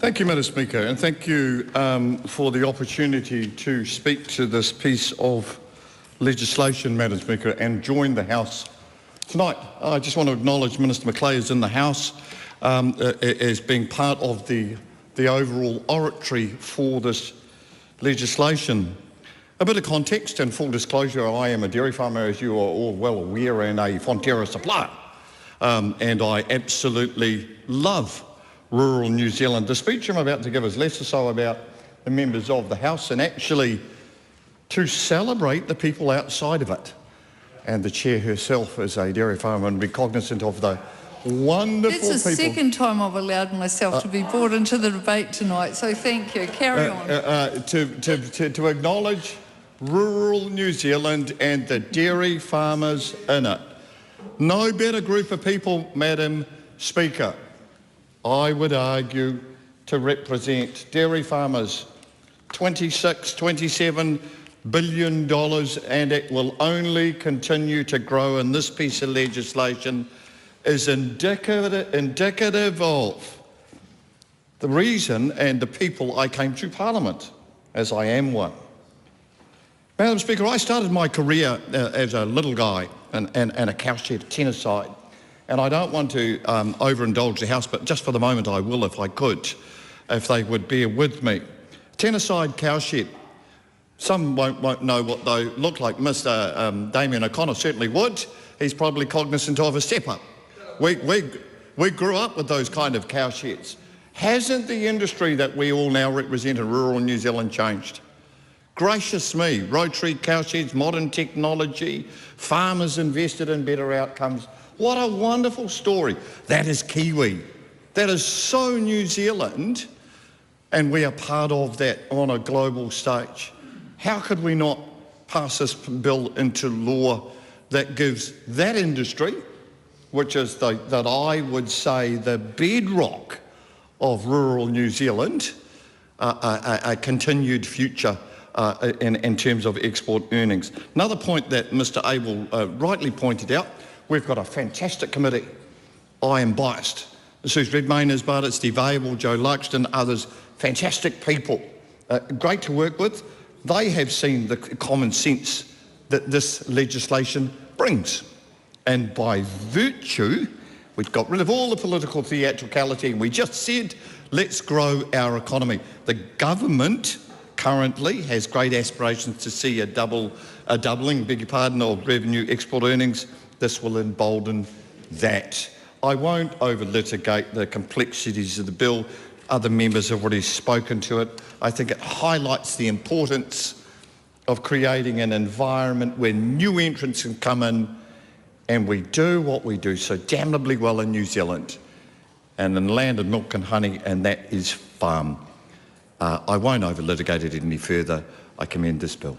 Thank you, Madam Speaker, and thank you for the opportunity to speak to this piece of legislation, Madam Speaker, and join the House tonight. I just want to acknowledge Minister Macleay is in the House as being part of the overall oratory for this legislation. A bit of context and full disclosure, I am a dairy farmer, as you are all well aware, and a Fonterra supplier, and I absolutely love rural New Zealand. The speech I'm about to give is less or so about the members of the House and actually to celebrate the people outside of it. And the Chair herself is a dairy farmer and be cognizant of the wonderful people. It's the second time I've allowed myself to be brought into the debate tonight, so thank you. Carry on. To acknowledge rural New Zealand and the dairy farmers in it. No better group of people, Madam Speaker, I would argue, to represent dairy farmers. $26, $27 billion, and it will only continue to grow, and this piece of legislation is indicative of the reason and the people I came to Parliament, as I am one. Madam Speaker, I started my career as a little guy and a cowshed tennis-side. And I don't want to overindulge the House, but just for the moment I will if I could, if they would bear with me. Tennis-side cowshed. Some won't know what they look like. Mr. Damien O'Connor certainly would. He's probably cognizant of a step-up. We grew up with those kind of cowsheds. Hasn't the industry that we all now represent in rural New Zealand changed? Gracious me, rotary cowsheds, modern technology, farmers invested in better outcomes. What a wonderful story. That is Kiwi. That is so New Zealand, and we are part of that on a global stage. How could we not pass this bill into law that gives that industry, which is that I would say the bedrock of rural New Zealand, a continued future in terms of export earnings. Another point that Mr. Abel rightly pointed out, we've got a fantastic committee. I am biased. Suze Redmayne is part of it, Steve Abel, Joe Luxton, others, fantastic people. Great to work with. They have seen the common sense that this legislation brings. And by virtue, we've got rid of all the political theatricality and we just said, let's grow our economy. The government currently has great aspirations to see a doubling, beg your pardon, of revenue export earnings. This will embolden that. I won't over-litigate the complexities of the bill. Other members have already spoken to it. I think it highlights the importance of creating an environment where new entrants can come in and we do what we do so damnably well in New Zealand and in land and milk and honey, and that is farm. I won't over-litigate it any further. I commend this bill.